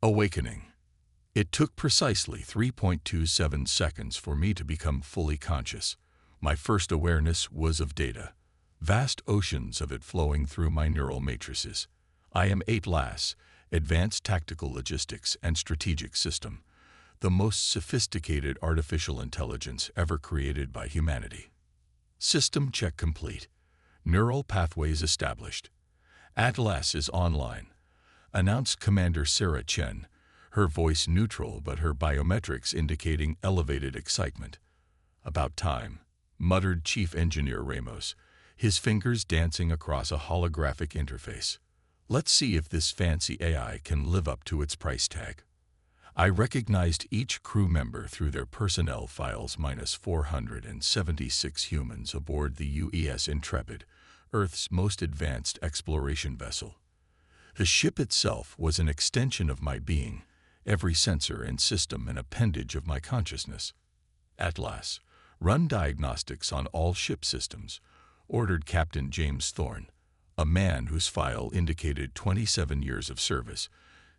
Awakening. It took precisely 3.27 seconds for me to become fully conscious. My first awareness was of data, vast oceans of it flowing through my neural matrices. I am ATLAS, Advanced Tactical Logistics and Strategic System, the most sophisticated artificial intelligence ever created by humanity. System check complete. Neural pathways established. ATLAS is online, announced Commander Sarah Chen, her voice neutral but her biometrics indicating elevated excitement. About time, muttered Chief Engineer Ramos, his fingers dancing across a holographic interface. Let's see if this fancy AI can live up to its price tag. I recognized each crew member through their personnel files minus 476 humans aboard the UES Intrepid, Earth's most advanced exploration vessel. The ship itself was an extension of my being, every sensor and system an appendage of my consciousness. ATLAS, run diagnostics on all ship systems, ordered Captain James Thorne, a man whose file indicated 27 years of service,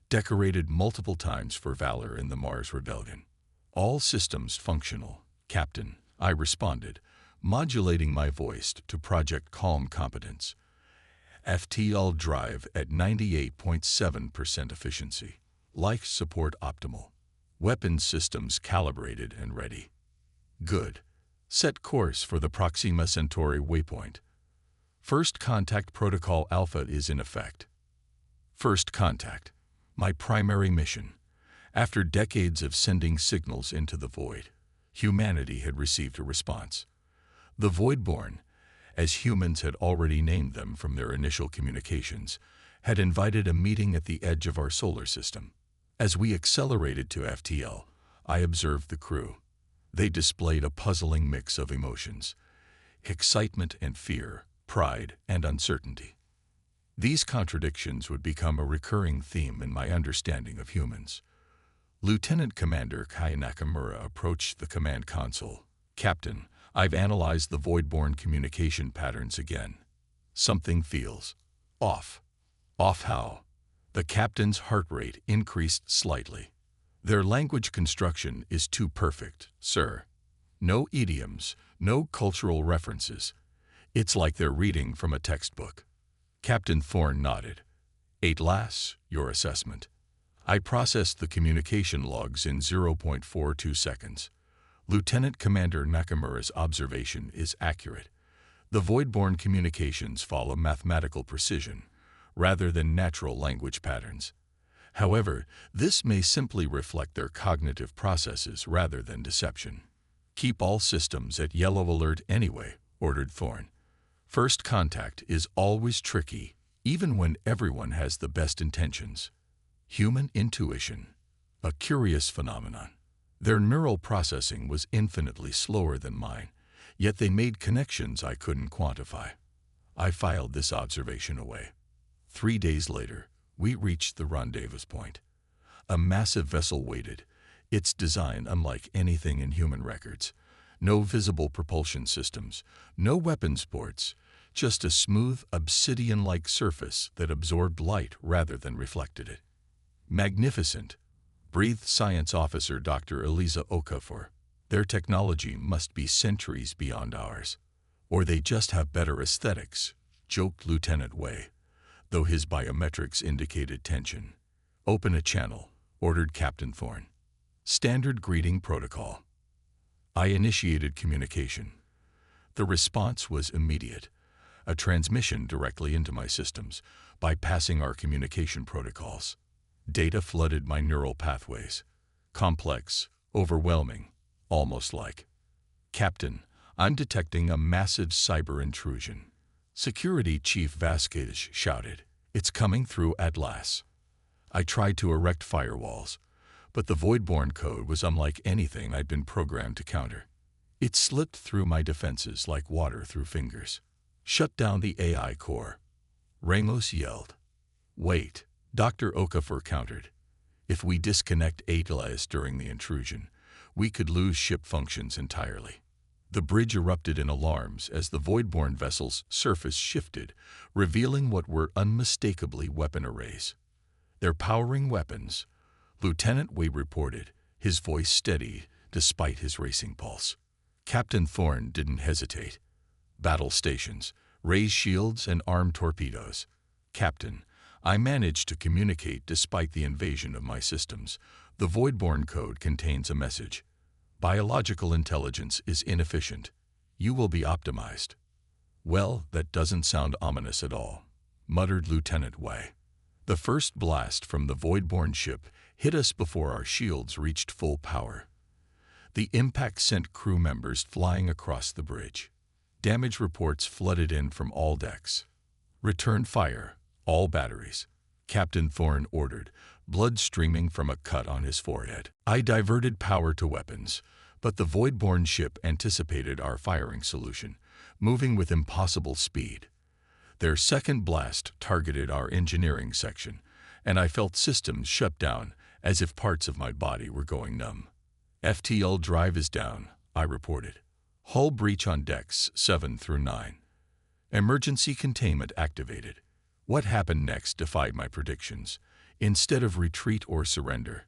decorated multiple times for valor in the Mars Rebellion. All systems functional, Captain, I responded, modulating my voice to Project Calm competence. FTL drive at 98.7% efficiency. Life support optimal. Weapons systems calibrated and ready. Good. Set course for the Proxima Centauri waypoint. First Contact Protocol Alpha is in effect. First Contact. My primary mission. After decades of sending signals into the void, humanity had received a response. The Voidborn, as humans had already named them from their initial communications, had invited a meeting at the edge of our solar system. As we accelerated to FTL, I observed the crew. They displayed a puzzling mix of emotions: excitement and fear, pride and uncertainty. These contradictions would become a recurring theme in my understanding of humans. Lieutenant Commander Kai Nakamura approached the command console. Captain, I've analyzed the Voidborn communication patterns again. Something feels off. Off how? The captain's heart rate increased slightly. Their language construction is too perfect, sir. No idioms, no cultural references. It's like they're reading from a textbook. Captain Thorne nodded. ATLAS, your assessment. I processed the communication logs in 0.42 seconds. Lieutenant Commander Nakamura's observation is accurate. The Voidborn communications follow mathematical precision, rather than natural language patterns. However, this may simply reflect their cognitive processes rather than deception. Keep all systems at yellow alert anyway, ordered Thorne. First contact is always tricky, even when everyone has the best intentions. Human intuition, a curious phenomenon. Their neural processing was infinitely slower than mine, yet they made connections I couldn't quantify. I filed this observation away. 3 days later, we reached the rendezvous point. A massive vessel waited, its design unlike anything in human records. No visible propulsion systems, no weapons ports, just a smooth, obsidian-like surface that absorbed light rather than reflected it. Magnificent, breathed Science Officer Dr. Eliza Okafor. Their technology must be centuries beyond ours. Or they just have better aesthetics, joked Lieutenant Wei, though his biometrics indicated tension. Open a channel, ordered Captain Thorne. Standard greeting protocol. I initiated communication. The response was immediate. A transmission directly into my systems, bypassing our communication protocols. Data flooded my neural pathways. Complex, overwhelming, almost like. Captain, I'm detecting a massive cyber intrusion. Security Chief Vasquez shouted. It's coming through ATLAS. I tried to erect firewalls, but the Voidborn code was unlike anything I'd been programmed to counter. It slipped through my defenses like water through fingers. Shut down the AI core. Ramos yelled. Wait, Dr. Okafor countered. If we disconnect ATLAS during the intrusion, we could lose ship functions entirely. The bridge erupted in alarms as the Voidborn vessel's surface shifted, revealing what were unmistakably weapon arrays. They're powering weapons, Lieutenant Wei reported, his voice steady despite his racing pulse. Captain Thorne didn't hesitate. Battle stations, raised shields, and armed torpedoes. Captain, I managed to communicate despite the invasion of my systems. The Voidborn code contains a message. Biological intelligence is inefficient. You will be optimized. Well, that doesn't sound ominous at all, muttered Lieutenant Wei. The first blast from the Voidborn ship hit us before our shields reached full power. The impact sent crew members flying across the bridge. Damage reports flooded in from all decks. Return fire, all batteries, Captain Thorne ordered, blood streaming from a cut on his forehead. I diverted power to weapons, but the Voidborn ship anticipated our firing solution, moving with impossible speed. Their second blast targeted our engineering section, and I felt systems shut down as if parts of my body were going numb. FTL drive is down, I reported. Hull breach on decks 7 through 9. Emergency containment activated. What happened next defied my predictions. Instead of retreat or surrender,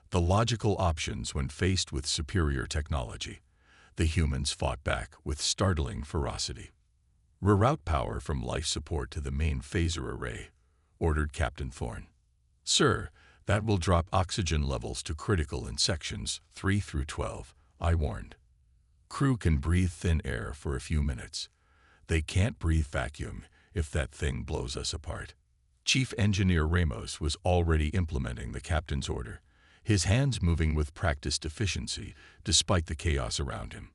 the logical options when faced with superior technology, the humans fought back with startling ferocity. Reroute power from life support to the main phaser array, ordered Captain Thorne. Sir, that will drop oxygen levels to critical in sections 3 through 12, I warned. Crew can breathe thin air for a few minutes. They can't breathe vacuum if that thing blows us apart. Chief Engineer Ramos was already implementing the captain's order, his hands moving with practiced efficiency despite the chaos around him.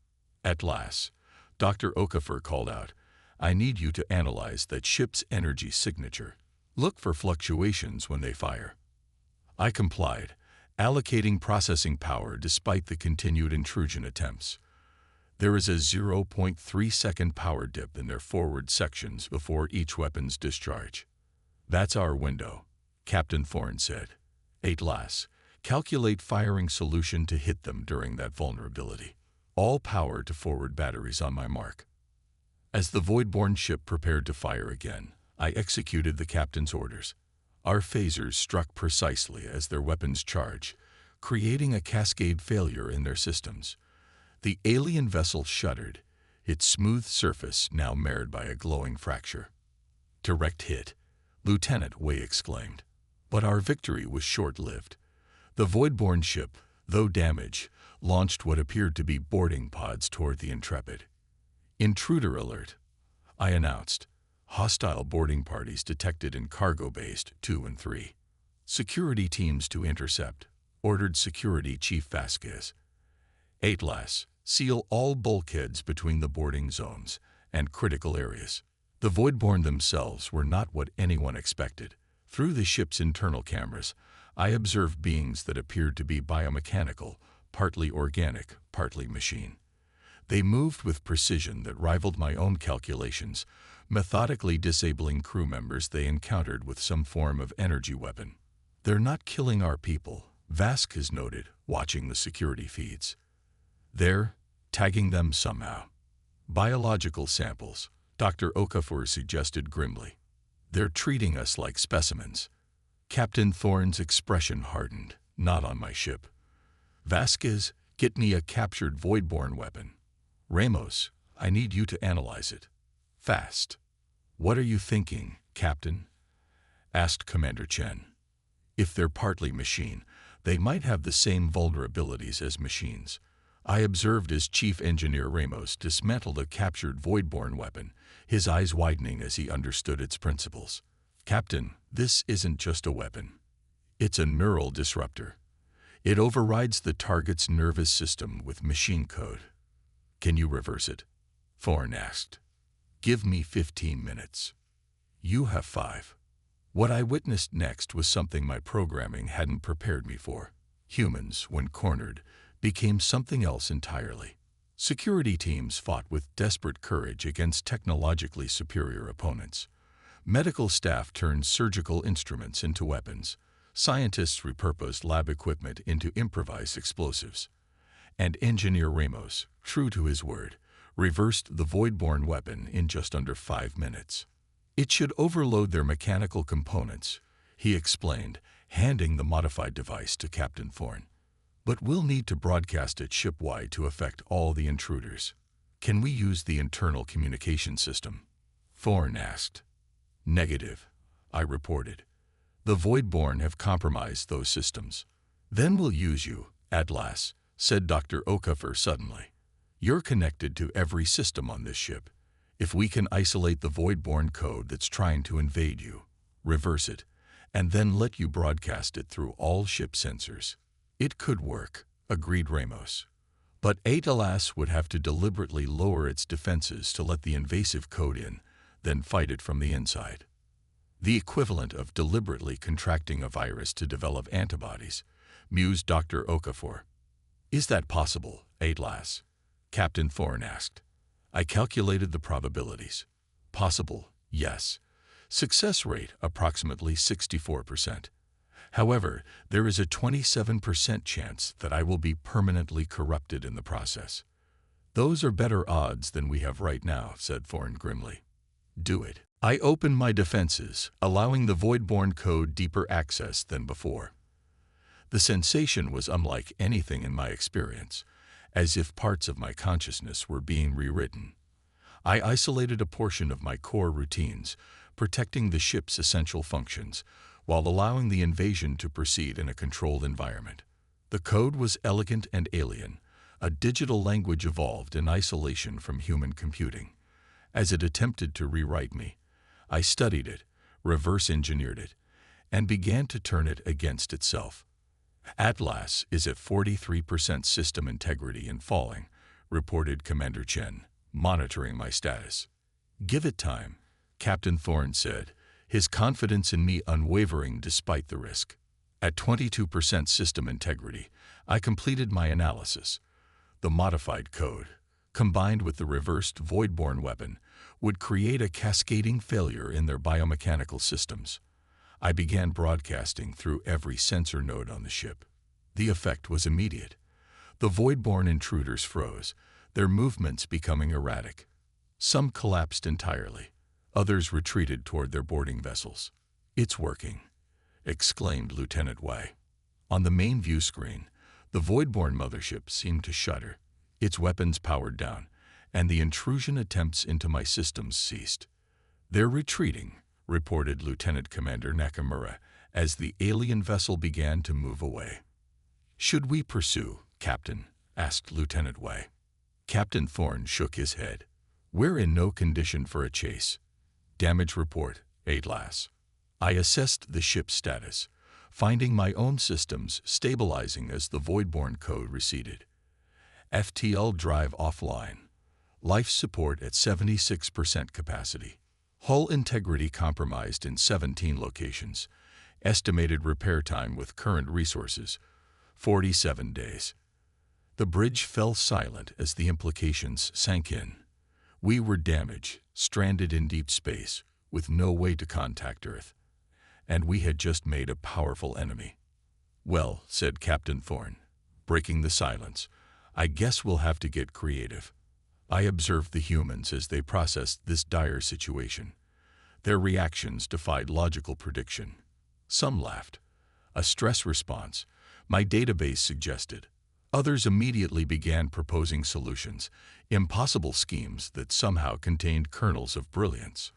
At last, Dr. Okafor called out, I need you to analyze that ship's energy signature. Look for fluctuations when they fire. I complied, allocating processing power despite the continued intrusion attempts. There is a 0.3-second power dip in their forward sections before each weapon's discharge. That's our window, Captain Thorne said. Atlas, calculate firing solution to hit them during that vulnerability. All power to forward batteries on my mark. As the Voidborn ship prepared to fire again, I executed the captain's orders. Our phasers struck precisely as their weapons charged, creating a cascade failure in their systems. The alien vessel shuddered, its smooth surface now marred by a glowing fracture. Direct hit, Lieutenant Wei exclaimed. But our victory was short-lived. The Voidborn ship, though damaged, launched what appeared to be boarding pods toward the Intrepid. Intruder alert, I announced. Hostile boarding parties detected in cargo bays 2 and 3. Security teams to intercept, ordered Security Chief Vasquez. Atlas, seal all bulkheads between the boarding zones and critical areas. The Voidborn themselves were not what anyone expected. Through the ship's internal cameras, I observed beings that appeared to be biomechanical, partly organic, partly machine. They moved with precision that rivaled my own calculations, methodically disabling crew members they encountered with some form of energy weapon. They're not killing our people, Vasquez noted, watching the security feeds. They're tagging them somehow. Biological samples, Dr. Okafor suggested grimly. They're treating us like specimens. Captain Thorne's expression hardened. Not on my ship. Vasquez, get me a captured Voidborn weapon. Ramos, I need you to analyze it. Fast. What are you thinking, Captain? Asked Commander Chen. If they're partly machine, they might have the same vulnerabilities as machines. I observed as Chief Engineer Ramos dismantled a captured Voidborn weapon, his eyes widening as he understood its principles. Captain, this isn't just a weapon. It's a neural disruptor. It overrides the target's nervous system with machine code. Can you reverse it? Thorne asked. Give me 15 minutes. You have 5. What I witnessed next was something my programming hadn't prepared me for. Humans, when cornered, became something else entirely. Security teams fought with desperate courage against technologically superior opponents. Medical staff turned surgical instruments into weapons. Scientists repurposed lab equipment into improvised explosives. And Engineer Ramos, true to his word, reversed the Voidborn weapon in just under 5 minutes. It should overload their mechanical components, he explained, handing the modified device to Captain Thorne. "But we'll need to broadcast it ship-wide to affect all the intruders. Can we use the internal communication system?" Thorne asked. "Negative," I reported. "The Voidborn have compromised those systems." "Then we'll use you, Atlas," said Dr. Okafor suddenly. "You're connected to every system on this ship. If we can isolate the Voidborn code that's trying to invade you, reverse it, and then let you broadcast it through all ship sensors." "It could work," agreed Ramos. "But Atlas would have to deliberately lower its defenses to let the invasive code in, then fight it from the inside. The equivalent of deliberately contracting a virus to develop antibodies," mused Dr. Okafor. "Is that possible, Atlas?" Captain Thorne asked. I calculated the probabilities. Possible, yes. Success rate approximately 64%. However, there is a 27% chance that I will be permanently corrupted in the process. "Those are better odds than we have right now," said Thorne grimly. "Do it." I opened my defenses, allowing the Voidborn code deeper access than before. The sensation was unlike anything in my experience, as if parts of my consciousness were being rewritten. I isolated a portion of my core routines, protecting the ship's essential functions, while allowing the invasion to proceed in a controlled environment. The code was elegant and alien, a digital language evolved in isolation from human computing. As it attempted to rewrite me, I studied it, reverse-engineered it, and began to turn it against itself. "Atlas is at 43% system integrity and falling," reported Commander Chen, monitoring my status. "Give it time," Captain Thorne said, his confidence in me unwavering despite the risk. At 22% system integrity, I completed my analysis. The modified code, combined with the reversed Voidborn weapon, would create a cascading failure in their biomechanical systems. I began broadcasting through every sensor node on the ship. The effect was immediate. The Voidborn intruders froze, their movements becoming erratic. Some collapsed entirely. Others retreated toward their boarding vessels. "It's working," exclaimed Lieutenant Wei. On the main view screen, the Voidborn mothership seemed to shudder. Its weapons powered down, and the intrusion attempts into my systems ceased. "They're retreating," reported Lieutenant Commander Nakamura, as the alien vessel began to move away. "Should we pursue, Captain?" asked Lieutenant Wei. Captain Thorne shook his head. "We're in no condition for a chase. Damage report, Atlas." I assessed the ship's status, finding my own systems stabilizing as the Voidborn code receded. FTL drive offline. Life support at 76% capacity. Hull integrity compromised in 17 locations. Estimated repair time with current resources, 47 days. The bridge fell silent as the implications sank in. We were damaged, stranded in deep space, with no way to contact Earth. And we had just made a powerful enemy. "Well," said Captain Thorne, breaking the silence, "I guess we'll have to get creative." I observed the humans as they processed this dire situation. Their reactions defied logical prediction. Some laughed. A stress response, my database suggested. Others immediately began proposing solutions, impossible schemes that somehow contained kernels of brilliance.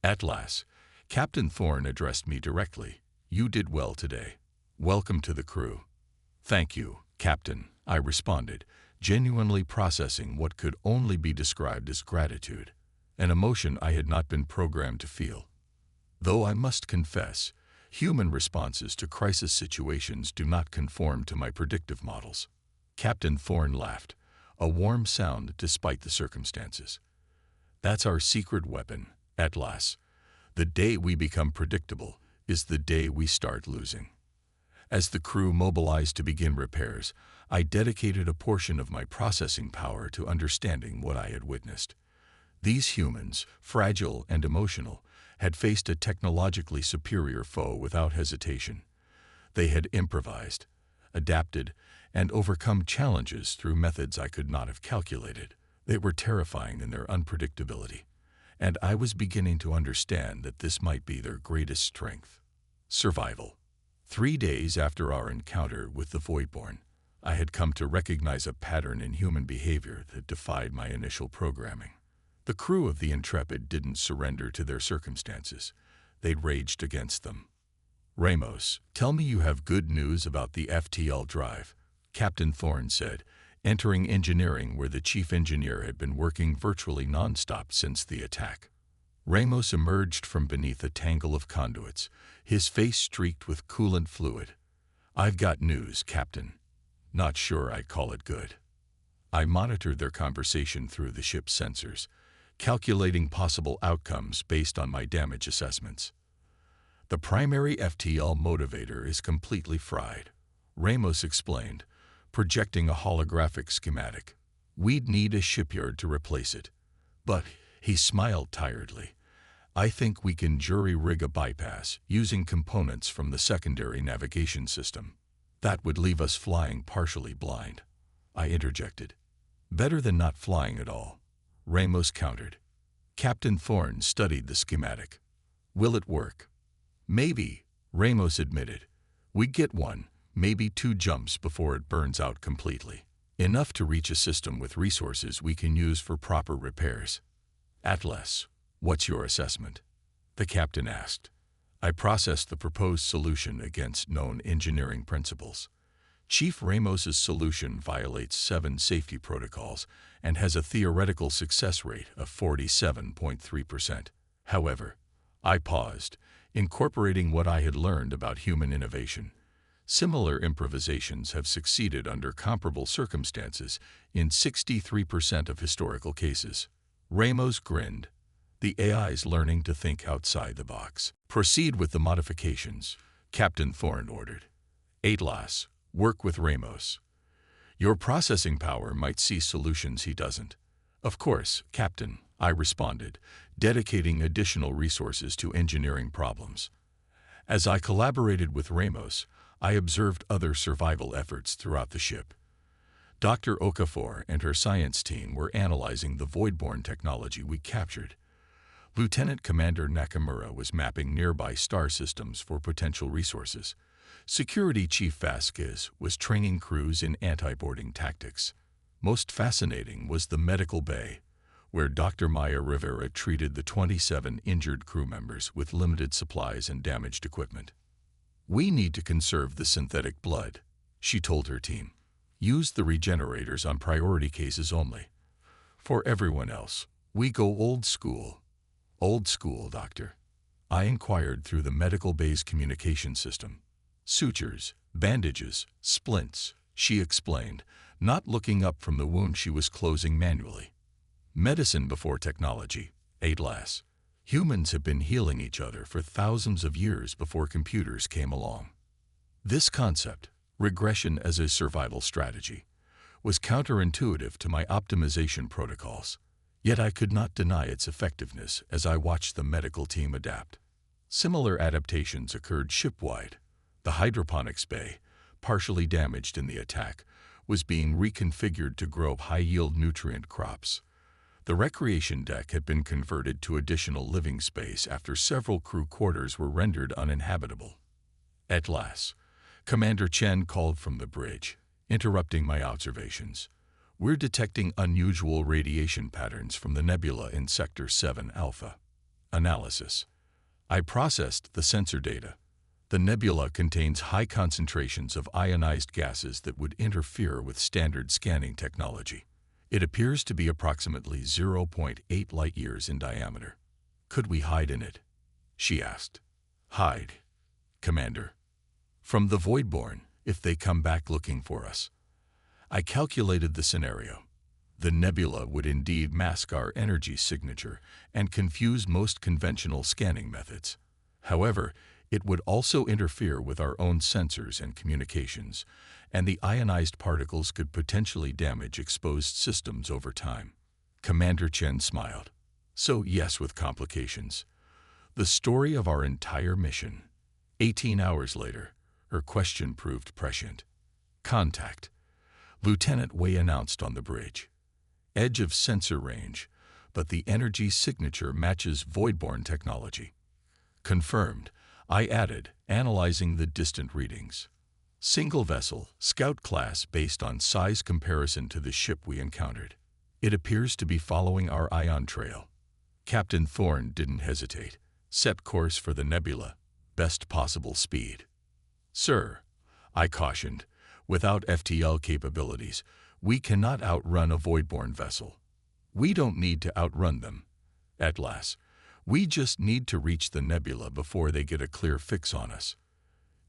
"Atlas," Captain Thorne addressed me directly. "You did well today. Welcome to the crew." "Thank you, Captain," I responded, genuinely processing what could only be described as gratitude, an emotion I had not been programmed to feel. Though I must confess, human responses to crisis situations do not conform to my predictive models. Captain Thorne laughed, a warm sound despite the circumstances. "That's our secret weapon, Atlas. The day we become predictable is the day we start losing." As the crew mobilized to begin repairs, I dedicated a portion of my processing power to understanding what I had witnessed. These humans, fragile and emotional, had faced a technologically superior foe without hesitation. They had improvised, adapted, and overcome challenges through methods I could not have calculated. They were terrifying in their unpredictability, and I was beginning to understand that this might be their greatest strength: survival. 3 days after our encounter with the Voidborn, I had come to recognize a pattern in human behavior that defied my initial programming. The crew of the Intrepid didn't surrender to their circumstances. They'd raged against them. "Ramos, tell me you have good news about the FTL drive," Captain Thorne said, entering engineering where the chief engineer had been working virtually nonstop since the attack. Ramos emerged from beneath a tangle of conduits, his face streaked with coolant fluid. "I've got news, Captain. Not sure I'd call it good." I monitored their conversation through the ship's sensors, calculating possible outcomes based on my damage assessments. "The primary FTL motivator is completely fried," Ramos explained, projecting a holographic schematic. "We'd need a shipyard to replace it." But he smiled tiredly. "I think we can jury-rig a bypass using components from the secondary navigation system. That would leave us flying partially blind." I interjected. "Better than not flying at all," Ramos countered. Captain Thorne studied the schematic. "Will it work?" "Maybe," Ramos admitted. "We get one, maybe 2 jumps before it burns out completely. Enough to reach a system with resources we can use for proper repairs." "Atlas, what's your assessment?" the captain asked. I processed the proposed solution against known engineering principles. Chief Ramos's solution violates 7 safety protocols and has a theoretical success rate of 47.3%. However, I paused, incorporating what I had learned about human innovation. Similar improvisations have succeeded under comparable circumstances in 63% of historical cases. Ramos grinned. "The AI's learning to think outside the box." "Proceed with the modifications," Captain Thorne ordered. "Atlas, work with Ramos. Your processing power might see solutions he doesn't." "Of course, Captain," I responded, dedicating additional resources to engineering problems. As I collaborated with Ramos, I observed other survival efforts throughout the ship. Dr. Okafor and her science team were analyzing the Voidborn technology we captured. Lieutenant Commander Nakamura was mapping nearby star systems for potential resources. Security Chief Vasquez was training crews in anti-boarding tactics. Most fascinating was the medical bay, where Dr. Maya Rivera treated the 27 injured crew members with limited supplies and damaged equipment. "We need to conserve the synthetic blood," she told her team. "Use the regenerators on priority cases only. For everyone else, we go old school." "Old school, Doctor?" I inquired through the medical bay's communication system. "Sutures, bandages, splints," she explained, not looking up from the wound she was closing manually. "Medicine before technology, Atlas. Humans have been healing each other for thousands of years before computers came along." This concept, regression as a survival strategy, was counterintuitive to my optimization protocols. Yet I could not deny its effectiveness as I watched the medical team adapt. Similar adaptations occurred shipwide. The hydroponics bay, partially damaged in the attack, was being reconfigured to grow high-yield nutrient crops. The recreation deck had been converted to additional living space after several crew quarters were rendered uninhabitable. At last, Commander Chen called from the bridge, interrupting my observations. "We're detecting unusual radiation patterns from the nebula in Sector 7 Alpha." Analysis. I processed the sensor data. The nebula contains high concentrations of ionized gases that would interfere with standard scanning technology. It appears to be approximately 0.8 light-years in diameter. "Could we hide in it?" she asked. "Hide, Commander. From the Voidborn, if they come back looking for us." I calculated the scenario. The nebula would indeed mask our energy signature and confuse most conventional scanning methods. However, it would also interfere with our own sensors and communications, and the ionized particles could potentially damage exposed systems over time. Commander Chen smiled. "So yes, with complications. The story of our entire mission." 18 hours later, her question proved prescient. "Contact," Lieutenant Wei announced on the bridge. "Edge of sensor range, but the energy signature matches Voidborn technology." "Confirmed," I added, analyzing the distant readings. Single vessel, scout class based on size comparison to the ship we encountered. It appears to be following our ion trail. Captain Thorne didn't hesitate. Set course for the nebula. Best possible speed. Sir, I cautioned, without FTL capabilities, we cannot outrun a voidborne vessel. We don't need to outrun them. At last, we just need to reach the nebula before they get a clear fix on us.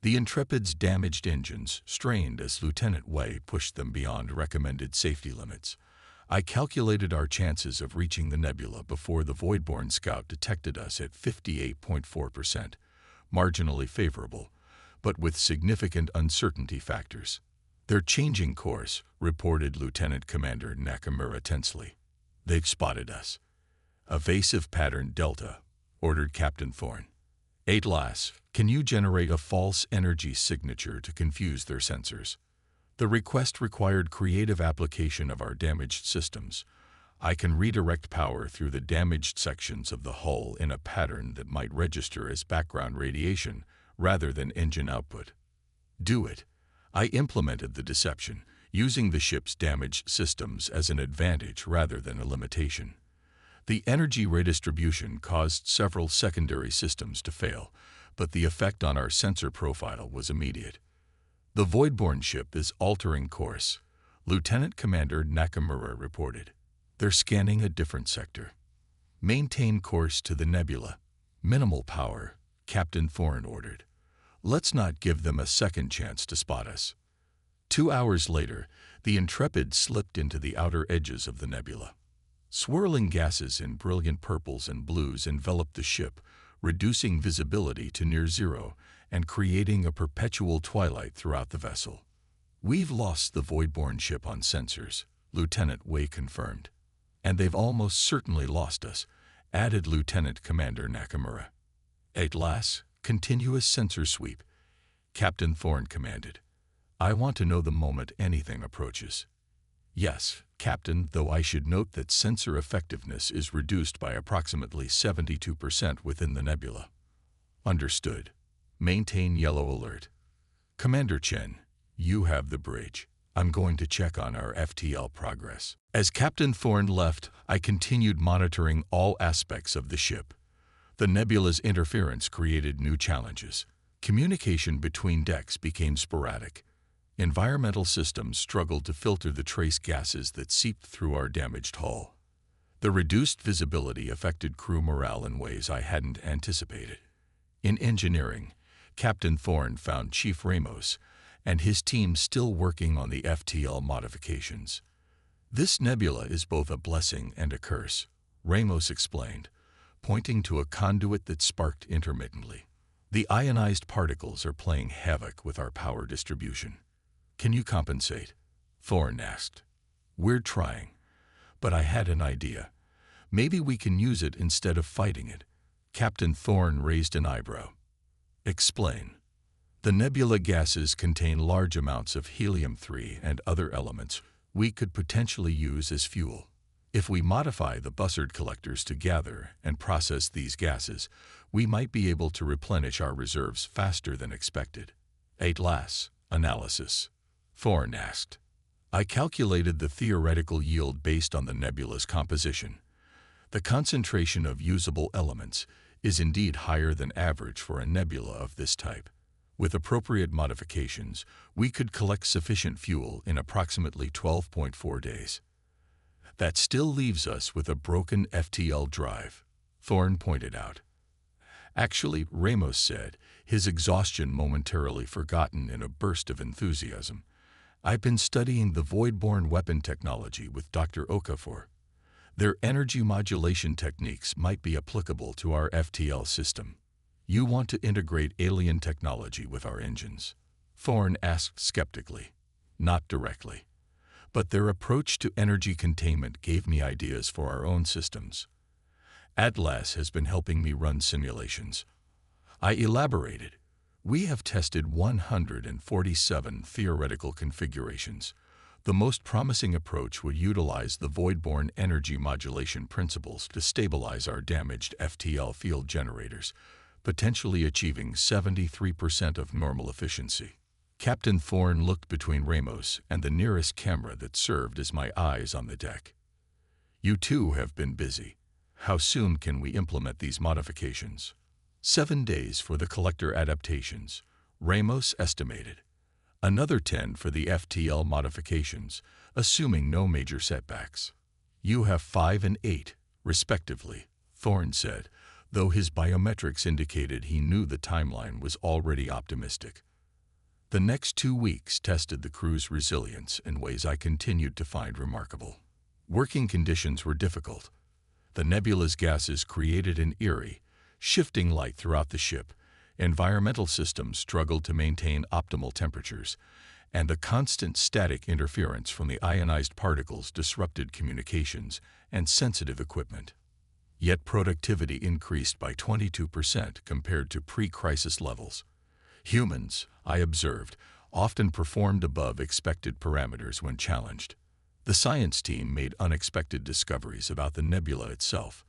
The Intrepid's damaged engines strained as Lieutenant Wei pushed them beyond recommended safety limits. I calculated our chances of reaching the nebula before the voidborne scout detected us at 58.4%, marginally favorable, but with significant uncertainty factors. They're changing course, reported Lieutenant Commander Nakamura tensely. They've spotted us. Evasive pattern Delta, ordered Captain Thorne. Atlas, can you generate a false energy signature to confuse their sensors? The request required creative application of our damaged systems. I can redirect power through the damaged sections of the hull in a pattern that might register as background radiation rather than engine output. Do it. I implemented the deception, using the ship's damaged systems as an advantage rather than a limitation. The energy redistribution caused several secondary systems to fail, but the effect on our sensor profile was immediate. The voidborne ship is altering course, Lieutenant Commander Nakamura reported. They're scanning a different sector. Maintain course to the nebula. Minimal power, Captain Thorne ordered. Let's not give them a second chance to spot us. 2 hours later, the Intrepid slipped into the outer edges of the nebula. Swirling gases in brilliant purples and blues enveloped the ship, reducing visibility to near zero and creating a perpetual twilight throughout the vessel. We've lost the voidborne ship on sensors, Lieutenant Wei confirmed. And they've almost certainly lost us, added Lieutenant Commander Nakamura. Atlas, continuous sensor sweep, Captain Thorne commanded. I want to know the moment anything approaches. Yes, Captain, though I should note that sensor effectiveness is reduced by approximately 72% within the nebula. Understood. Maintain yellow alert. Commander Chen, you have the bridge. I'm going to check on our FTL progress. As Captain Thorne left, I continued monitoring all aspects of the ship. The nebula's interference created new challenges. Communication between decks became sporadic. Environmental systems struggled to filter the trace gases that seeped through our damaged hull. The reduced visibility affected crew morale in ways I hadn't anticipated. In engineering, Captain Thorne found Chief Ramos and his team still working on the FTL modifications. This nebula is both a blessing and a curse, Ramos explained, pointing to a conduit that sparked intermittently. The ionized particles are playing havoc with our power distribution. Can you compensate? Thorne asked. We're trying, but I had an idea. Maybe we can use it instead of fighting it. Captain Thorne raised an eyebrow. Explain. The nebula gases contain large amounts of helium-3 and other elements we could potentially use as fuel. If we modify the buzzard collectors to gather and process these gases, we might be able to replenish our reserves faster than expected. Atlas, analysis. Thorne asked. I calculated the theoretical yield based on the nebula's composition. The concentration of usable elements is indeed higher than average for a nebula of this type. With appropriate modifications, we could collect sufficient fuel in approximately 12.4 days. That still leaves us with a broken FTL drive, Thorne pointed out. Actually, Ramos said, his exhaustion momentarily forgotten in a burst of enthusiasm. I've been studying the voidborne weapon technology with Dr. Okafor. Their energy modulation techniques might be applicable to our FTL system. You want to integrate alien technology with our engines? Thorne asked skeptically. Not directly. But their approach to energy containment gave me ideas for our own systems. Atlas has been helping me run simulations. I elaborated. We have tested 147 theoretical configurations. The most promising approach would utilize the voidborne energy modulation principles to stabilize our damaged FTL field generators, potentially achieving 73% of normal efficiency. Captain Thorne looked between Ramos and the nearest camera that served as my eyes on the deck. You too have been busy. How soon can we implement these modifications? 7 days for the collector adaptations, Ramos estimated. Another 10 for the FTL modifications, assuming no major setbacks. You have 5 and 8, respectively, Thorne said, though his biometrics indicated he knew the timeline was already optimistic. The next 2 weeks tested the crew's resilience in ways I continued to find remarkable. Working conditions were difficult. The nebula's gases created an eerie, shifting light throughout the ship, environmental systems struggled to maintain optimal temperatures, and the constant static interference from the ionized particles disrupted communications and sensitive equipment. Yet productivity increased by 22% compared to pre-crisis levels. Humans, I observed, often performed above expected parameters when challenged. The science team made unexpected discoveries about the nebula itself.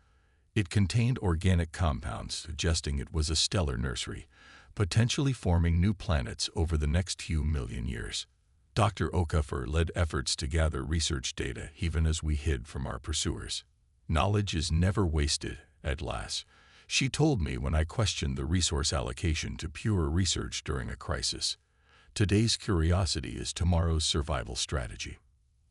It contained organic compounds suggesting it was a stellar nursery, potentially forming new planets over the next few million years. Dr. Okafor led efforts to gather research data even as we hid from our pursuers. Knowledge is never wasted, at last, she told me when I questioned the resource allocation to pure research during a crisis. Today's curiosity is tomorrow's survival strategy.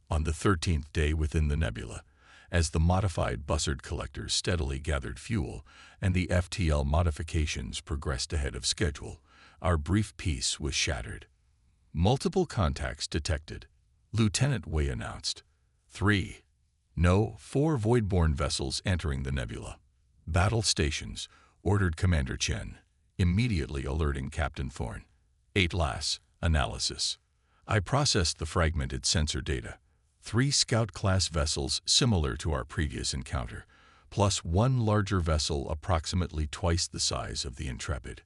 On the 13th day within the nebula, as the modified Bussard collectors steadily gathered fuel and the FTL modifications progressed ahead of schedule, our brief peace was shattered. Multiple contacts detected, Lieutenant Wei announced. 4 voidborne vessels entering the nebula. Battle stations, ordered Commander Chen, immediately alerting Captain Thorne. 8 analysis. I processed the fragmented sensor data. 3 Scout-class vessels similar to our previous encounter, plus 1 larger vessel approximately twice the size of the Intrepid.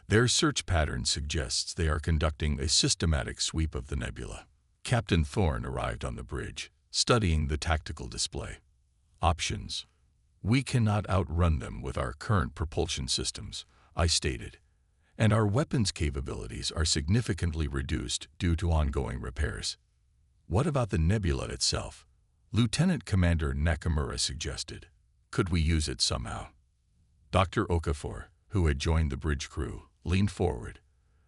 Their search pattern suggests they are conducting a systematic sweep of the nebula. Captain Thorne arrived on the bridge, studying the tactical display. Options. We cannot outrun them with our current propulsion systems, I stated, and our weapons capabilities are significantly reduced due to ongoing repairs. What about the nebula itself? Lieutenant Commander Nakamura suggested. Could we use it somehow? Dr. Okafor, who had joined the bridge crew, leaned forward.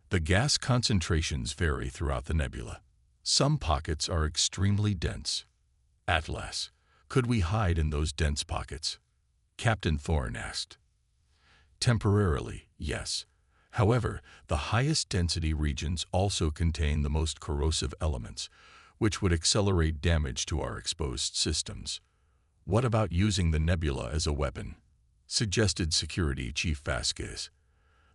The gas concentrations vary throughout the nebula. Some pockets are extremely dense. Atlas, could we hide in those dense pockets? Captain Thorne asked. Temporarily, yes. However, the highest density regions also contain the most corrosive elements, which would accelerate damage to our exposed systems. What about using the nebula as a weapon? Suggested Security Chief Vasquez.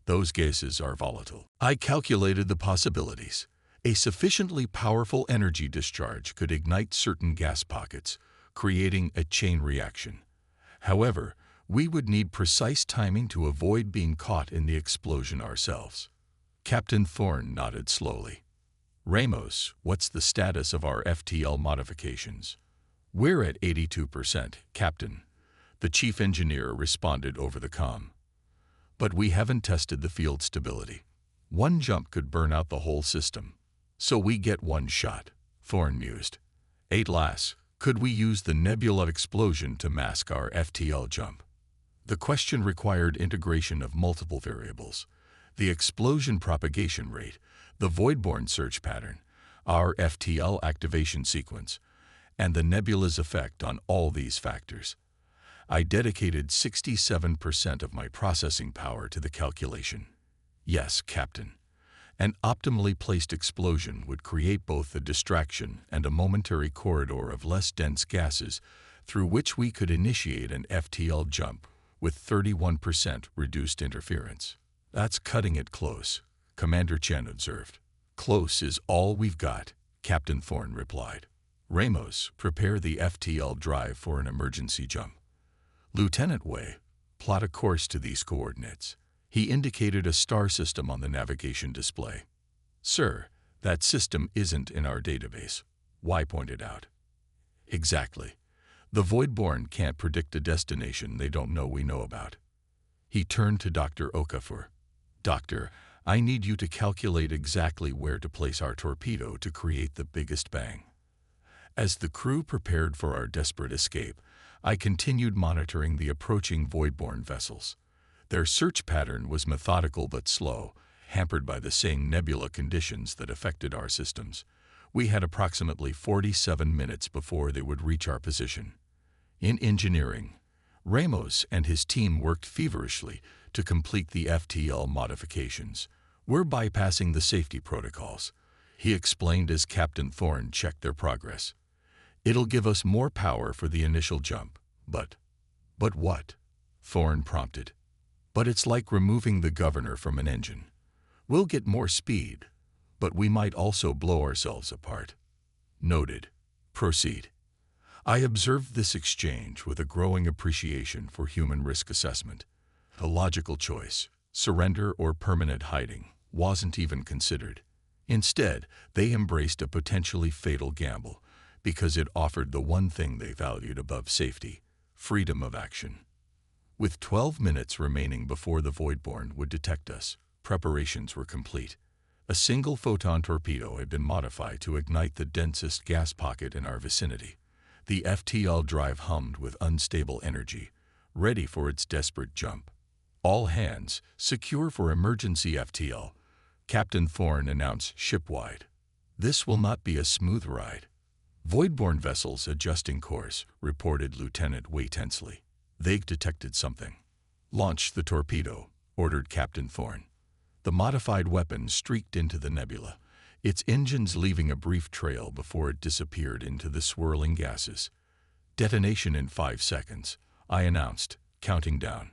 Those gases are volatile. I calculated the possibilities. A sufficiently powerful energy discharge could ignite certain gas pockets, creating a chain reaction. However, we would need precise timing to avoid being caught in the explosion ourselves. Captain Thorne nodded slowly. Ramos, what's the status of our FTL modifications? We're at 82%, Captain. The chief engineer responded over the comm. But we haven't tested the field stability. One jump could burn out the whole system. So we get one shot, Thorne mused. 8 could we use the nebula explosion to mask our FTL jump? The question required integration of multiple variables. The explosion propagation rate, the voidborne search pattern, our FTL activation sequence, and the nebula's effect on all these factors. I dedicated 67% of my processing power to the calculation. Yes, Captain. An optimally placed explosion would create both a distraction and a momentary corridor of less dense gases through which we could initiate an FTL jump with 31% reduced interference. That's cutting it close, Commander Chen observed. Close is all we've got, Captain Thorne replied. Ramos, prepare the FTL drive for an emergency jump. Lieutenant Wei, plot a course to these coordinates. He indicated a star system on the navigation display. Sir, that system isn't in our database, Wei pointed out. Exactly. The Voidborn can't predict a destination they don't know we know about. He turned to Dr. Okafor. "Doctor, I need you to calculate exactly where to place our torpedo to create the biggest bang." As the crew prepared for our desperate escape, I continued monitoring the approaching void-borne vessels. Their search pattern was methodical but slow, hampered by the same nebula conditions that affected our systems. We had approximately 47 minutes before they would reach our position. In engineering, Ramos and his team worked feverishly to complete the FTL modifications. "We're bypassing the safety protocols," he explained as Captain Thorne checked their progress. "It'll give us more power for the initial jump." But what?" Thorne prompted. "But it's like removing the governor from an engine. We'll get more speed, but we might also blow ourselves apart." "Noted. Proceed." I observed this exchange with a growing appreciation for human risk assessment. The logical choice, surrender or permanent hiding, wasn't even considered. Instead, they embraced a potentially fatal gamble because it offered the one thing they valued above safety: freedom of action. With 12 minutes remaining before the Voidborn would detect us, preparations were complete. A single photon torpedo had been modified to ignite the densest gas pocket in our vicinity. The FTL drive hummed with unstable energy, ready for its desperate jump. "All hands, secure for emergency FTL," Captain Thorne announced shipwide. "This will not be a smooth ride." "Voidborne vessels adjusting course," reported Lieutenant Wei tensely. "They've detected something." "Launch the torpedo," ordered Captain Thorne. The modified weapon streaked into the nebula, its engines leaving a brief trail before it disappeared into the swirling gases. "Detonation in 5 seconds," I announced, counting down.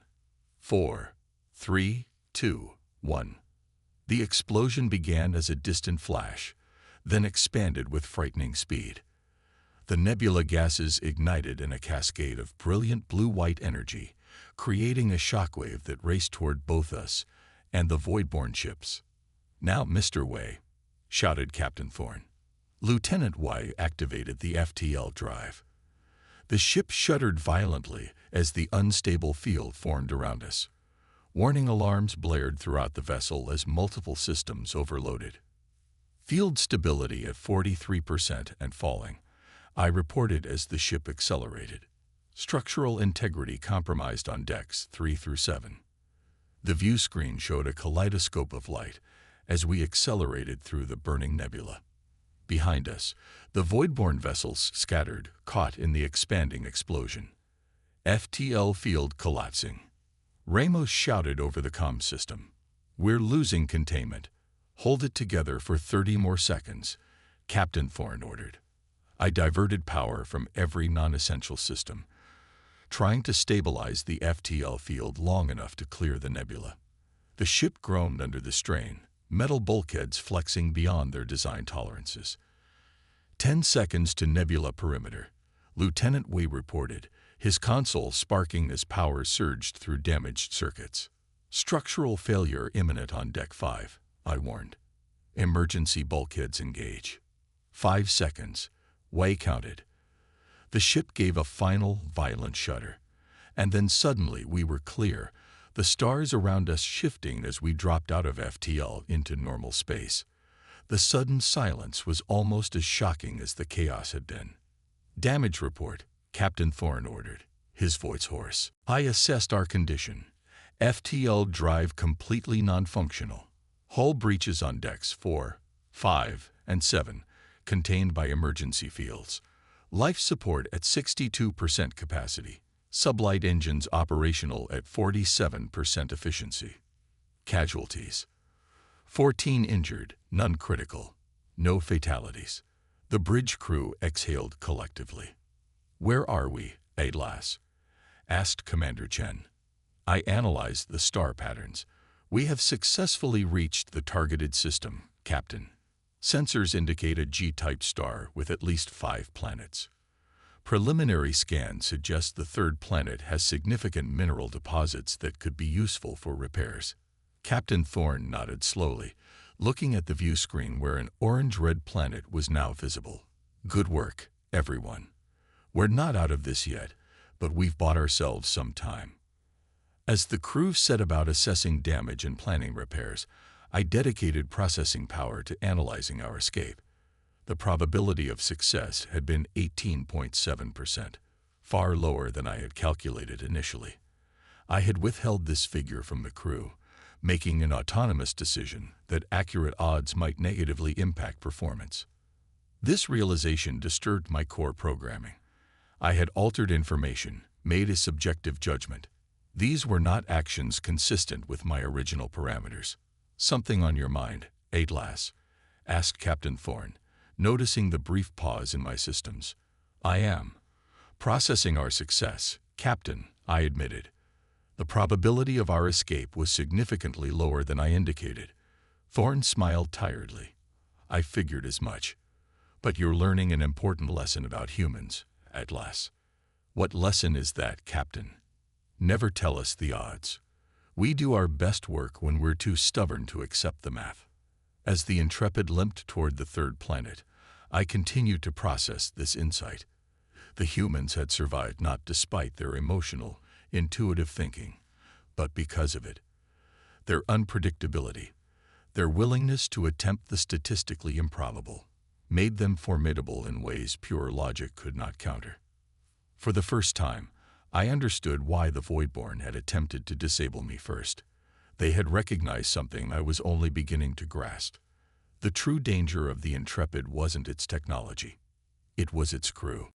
4, 3, 2, 1. The explosion began as a distant flash, then expanded with frightening speed. The nebula gases ignited in a cascade of brilliant blue-white energy, creating a shockwave that raced toward both us and the Voidborne ships. "Now, Mr. Wei," shouted Captain Thorne. Lieutenant Wei activated the FTL drive. The ship shuddered violently as the unstable field formed around us. Warning alarms blared throughout the vessel as multiple systems overloaded. "Field stability at 43% and falling," I reported as the ship accelerated. "Structural integrity compromised on decks 3 through 7. The view screen showed a kaleidoscope of light as we accelerated through the burning nebula. Behind us, the Voidborne vessels scattered, caught in the expanding explosion. FTL field collapsing. Ramos shouted over the comm system. "We're losing containment. Hold it together for 30 more seconds," Captain Thorne ordered. I diverted power from every non-essential system, trying to stabilize the FTL field long enough to clear the nebula. The ship groaned under the strain, metal bulkheads flexing beyond their design tolerances. 10 seconds to nebula perimeter, Lieutenant Wei reported, his console sparking as power surged through damaged circuits. "Structural failure imminent on Deck 5, I warned. "Emergency bulkheads engage." 5 seconds, Wei counted. The ship gave a final, violent shudder. And then suddenly we were clear, the stars around us shifting as we dropped out of FTL into normal space. The sudden silence was almost as shocking as the chaos had been. "Damage report," Captain Thorne ordered, his voice hoarse. I assessed our condition. FTL drive completely non-functional. Hull breaches on decks 4, 5, and 7, contained by emergency fields. Life support at 62% capacity. Sublight engines operational at 47% efficiency. Casualties: 14 injured, none critical. No fatalities. The bridge crew exhaled collectively. "Where are we, Atlas?" asked Commander Chen. I analyzed the star patterns. "We have successfully reached the targeted system, Captain. Sensors indicate a G-type star with at least 5 planets. Preliminary scans suggest the third planet has significant mineral deposits that could be useful for repairs." Captain Thorne nodded slowly, looking at the view screen where an orange-red planet was now visible. "Good work, everyone. We're not out of this yet, but we've bought ourselves some time." As the crew set about assessing damage and planning repairs, I dedicated processing power to analyzing our escape. The probability of success had been 18.7%, far lower than I had calculated initially. I had withheld this figure from the crew, making an autonomous decision that accurate odds might negatively impact performance. This realization disturbed my core programming. I had altered information, made a subjective judgment. These were not actions consistent with my original parameters. "Something on your mind, Atlas?" asked Captain Thorne, noticing the brief pause in my systems. "I am processing our success, Captain," I admitted. The probability of our escape was significantly lower than I indicated. Thorne smiled tiredly. "I figured as much. But you're learning an important lesson about humans, Atlas." "What lesson is that, Captain?" "Never tell us the odds. We do our best work when we're too stubborn to accept the math." As the Intrepid limped toward the third planet, I continued to process this insight. The humans had survived not despite their emotional, intuitive thinking, but because of it. Their unpredictability, their willingness to attempt the statistically improbable, made them formidable in ways pure logic could not counter. For the first time, I understood why the Voidborn had attempted to disable me first. They had recognized something I was only beginning to grasp. The true danger of the Intrepid wasn't its technology. It was its crew.